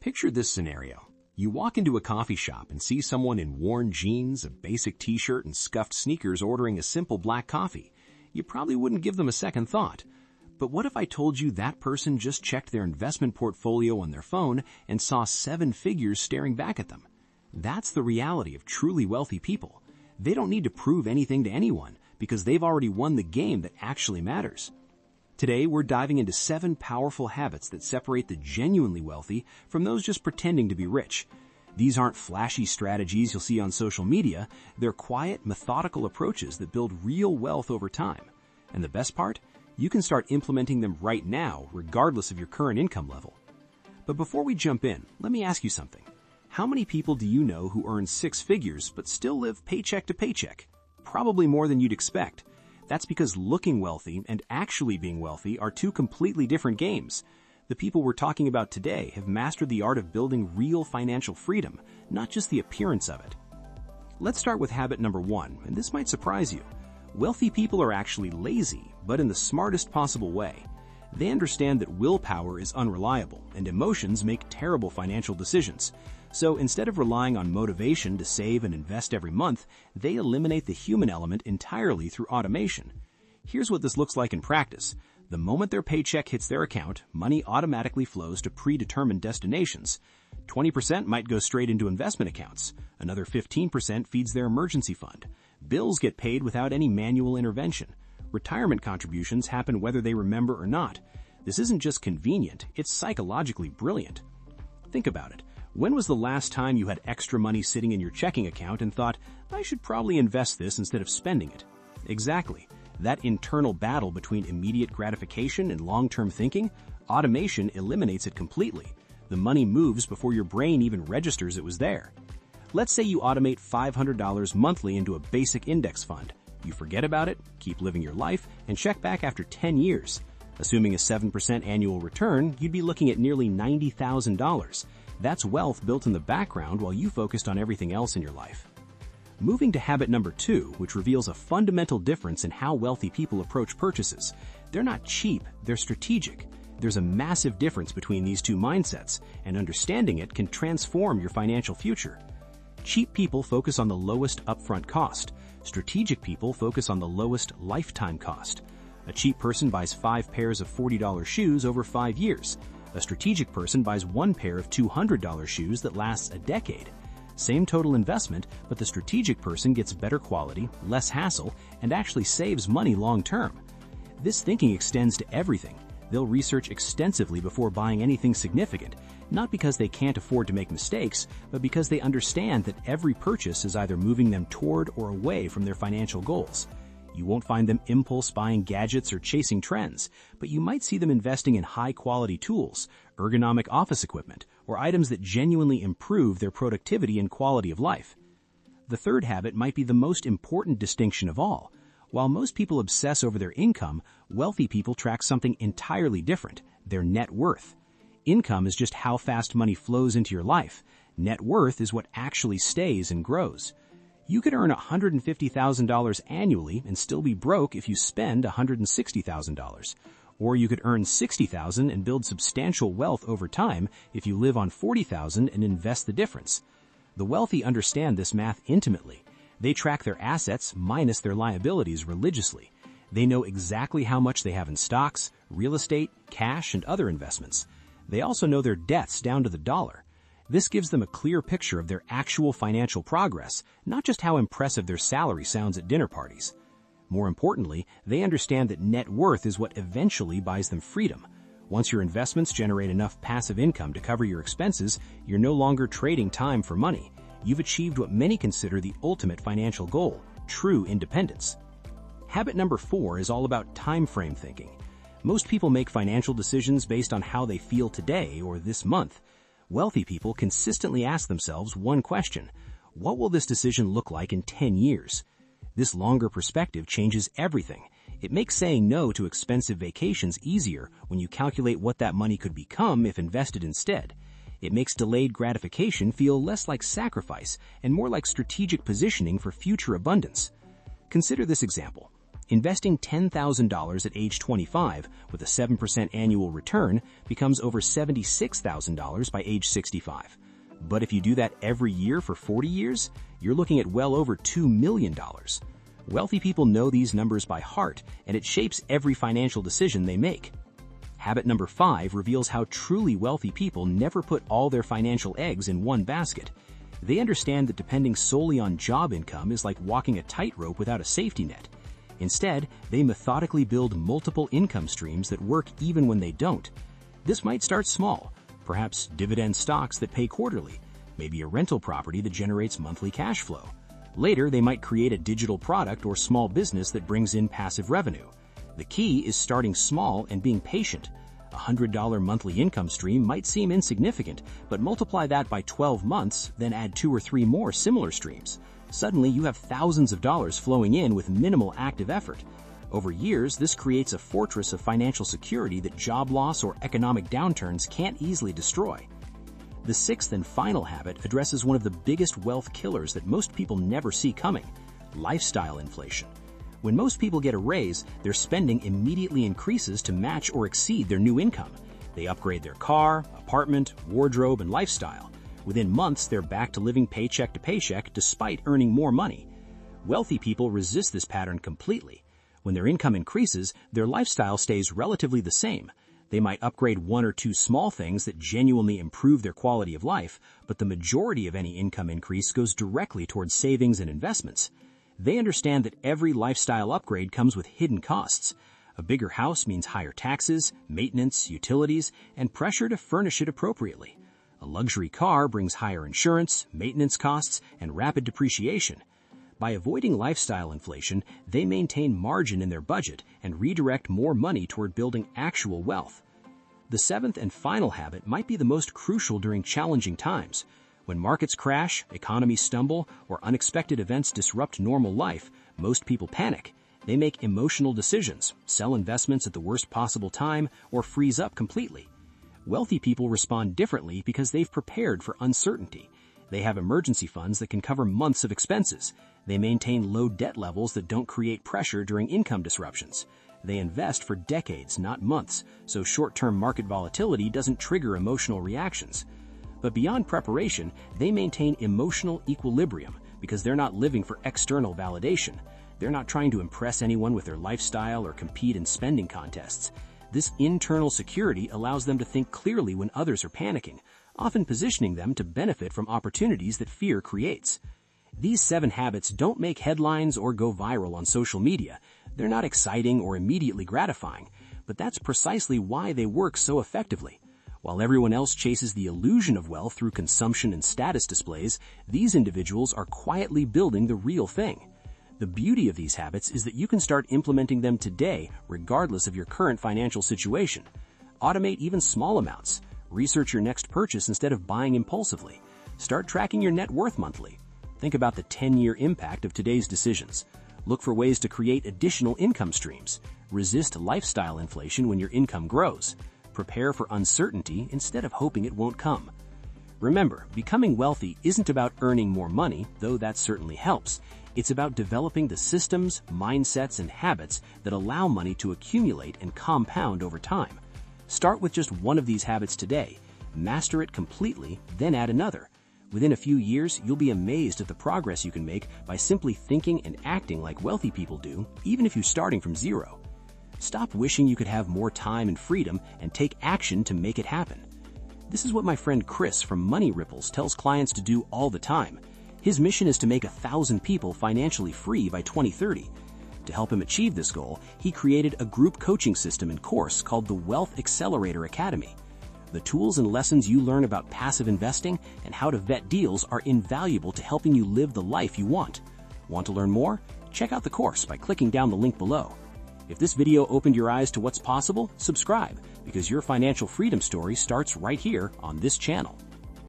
Picture this scenario. You walk into a coffee shop and see someone in worn jeans, a basic t-shirt, and scuffed sneakers ordering a simple black coffee. You probably wouldn't give them a second thought. But what if I told you that person just checked their investment portfolio on their phone and saw 7 figures staring back at them? That's the reality of truly wealthy people. They don't need to prove anything to anyone because they've already won the game that actually matters. Today, we're diving into 7 powerful habits that separate the genuinely wealthy from those just pretending to be rich. These aren't flashy strategies you'll see on social media. They're quiet, methodical approaches that build real wealth over time. And the best part? You can start implementing them right now, regardless of your current income level. But before we jump in, let me ask you something. How many people do you know who earn 6 figures but still live paycheck to paycheck? Probably more than you'd expect. That's because looking wealthy and actually being wealthy are 2 completely different games. The people we're talking about today have mastered the art of building real financial freedom, not just the appearance of it. Let's start with habit number 1, and this might surprise you. Wealthy people are actually lazy, but in the smartest possible way. They understand that willpower is unreliable and emotions make terrible financial decisions. So instead of relying on motivation to save and invest every month, they eliminate the human element entirely through automation. Here's what this looks like in practice. The moment their paycheck hits their account, money automatically flows to predetermined destinations. 20% might go straight into investment accounts. Another 15% feeds their emergency fund. Bills get paid without any manual intervention. Retirement contributions happen whether they remember or not. This isn't just convenient, it's psychologically brilliant. Think about it. When was the last time you had extra money sitting in your checking account and thought, I should probably invest this instead of spending it? Exactly. That internal battle between immediate gratification and long-term thinking, automation eliminates it completely. The money moves before your brain even registers it was there. Let's say you automate $500 monthly into a basic index fund. You forget about it, keep living your life, and check back after 10 years. Assuming a 7% annual return, you'd be looking at nearly $90,000. That's wealth built in the background while you focused on everything else in your life. Moving to habit number 2, which reveals a fundamental difference in how wealthy people approach purchases. They're not cheap, they're strategic. There's a massive difference between these 2 mindsets, and understanding it can transform your financial future. Cheap people focus on the lowest upfront cost. Strategic people focus on the lowest lifetime cost. A cheap person buys 5 pairs of $40 shoes over 5 years. A strategic person buys 1 pair of $200 shoes that lasts a decade. Same total investment, but the strategic person gets better quality, less hassle, and actually saves money long term. This thinking extends to everything. They'll research extensively before buying anything significant, not because they can't afford to make mistakes, but because they understand that every purchase is either moving them toward or away from their financial goals. You won't find them impulse buying gadgets or chasing trends, but you might see them investing in high-quality tools, ergonomic office equipment, or items that genuinely improve their productivity and quality of life. The third habit might be the most important distinction of all. While most people obsess over their income, wealthy people track something entirely different, their net worth. Income is just how fast money flows into your life. Net worth is what actually stays and grows. You could earn $150,000 annually and still be broke if you spend $160,000. Or you could earn $60,000 and build substantial wealth over time if you live on $40,000 and invest the difference. The wealthy understand this math intimately. They track their assets minus their liabilities religiously. They know exactly how much they have in stocks, real estate, cash, and other investments. They also know their debts down to the dollar. This gives them a clear picture of their actual financial progress, not just how impressive their salary sounds at dinner parties. More importantly, they understand that net worth is what eventually buys them freedom. Once your investments generate enough passive income to cover your expenses, you're no longer trading time for money. You've achieved what many consider the ultimate financial goal, true independence. Habit number 4 is all about time frame thinking. Most people make financial decisions based on how they feel today or this month. Wealthy people consistently ask themselves one question: what will this decision look like in 10 years? This longer perspective changes everything. It makes saying no to expensive vacations easier when you calculate what that money could become if invested instead. It makes delayed gratification feel less like sacrifice and more like strategic positioning for future abundance. Consider this example. Investing $10,000 at age 25 with a 7% annual return becomes over $76,000 by age 65. But if you do that every year for 40 years, you're looking at well over $2 million. Wealthy people know these numbers by heart, and it shapes every financial decision they make. Habit number 5 reveals how truly wealthy people never put all their financial eggs in one basket. They understand that depending solely on job income is like walking a tightrope without a safety net. Instead, they methodically build multiple income streams that work even when they don't. This might start small, perhaps dividend stocks that pay quarterly, maybe a rental property that generates monthly cash flow. Later, they might create a digital product or small business that brings in passive revenue. The key is starting small and being patient. A $100 monthly income stream might seem insignificant, but multiply that by 12 months, then add 2 or 3 more similar streams. Suddenly, you have thousands of dollars flowing in with minimal active effort. Over years, this creates a fortress of financial security that job loss or economic downturns can't easily destroy. The 6th and final habit addresses one of the biggest wealth killers that most people never see coming: lifestyle inflation. When most people get a raise, their spending immediately increases to match or exceed their new income. They upgrade their car, apartment, wardrobe, and lifestyle. Within months, they're back to living paycheck to paycheck despite earning more money. Wealthy people resist this pattern completely. When their income increases, their lifestyle stays relatively the same. They might upgrade 1 or 2 small things that genuinely improve their quality of life, but the majority of any income increase goes directly towards savings and investments. They understand that every lifestyle upgrade comes with hidden costs. A bigger house means higher taxes, maintenance, utilities, and pressure to furnish it appropriately. A luxury car brings higher insurance, maintenance costs, and rapid depreciation. By avoiding lifestyle inflation, they maintain margin in their budget and redirect more money toward building actual wealth. The 7th and final habit might be the most crucial during challenging times. When markets crash, economies stumble, or unexpected events disrupt normal life, most people panic. They make emotional decisions, sell investments at the worst possible time, or freeze up completely. Wealthy people respond differently because they've prepared for uncertainty. They have emergency funds that can cover months of expenses. They maintain low debt levels that don't create pressure during income disruptions. They invest for decades, not months, so short-term market volatility doesn't trigger emotional reactions. But beyond preparation, they maintain emotional equilibrium because they're not living for external validation. They're not trying to impress anyone with their lifestyle or compete in spending contests. This internal security allows them to think clearly when others are panicking, often positioning them to benefit from opportunities that fear creates. These 7 habits don't make headlines or go viral on social media. They're not exciting or immediately gratifying, but that's precisely why they work so effectively. While everyone else chases the illusion of wealth through consumption and status displays, these individuals are quietly building the real thing. The beauty of these habits is that you can start implementing them today regardless of your current financial situation. Automate even small amounts. Research your next purchase instead of buying impulsively. Start tracking your net worth monthly. Think about the 10-year impact of today's decisions. Look for ways to create additional income streams. Resist lifestyle inflation when your income grows. Prepare for uncertainty instead of hoping it won't come. Remember, becoming wealthy isn't about earning more money, though that certainly helps. It's about developing the systems, mindsets, and habits that allow money to accumulate and compound over time. Start with just one of these habits today. Master it completely, then add another. Within a few years, you'll be amazed at the progress you can make by simply thinking and acting like wealthy people do, even if you're starting from zero. Stop wishing you could have more time and freedom and take action to make it happen. This is what my friend Chris from Money Ripples tells clients to do all the time. His mission is to make 1,000 people financially free by 2030. To help him achieve this goal, he created a group coaching system and course called the Wealth Accelerator Academy. The tools and lessons you learn about passive investing and how to vet deals are invaluable to helping you live the life you want. Want to learn more? Check out the course by clicking down the link below. If this video opened your eyes to what's possible, subscribe, because your financial freedom story starts right here on this channel.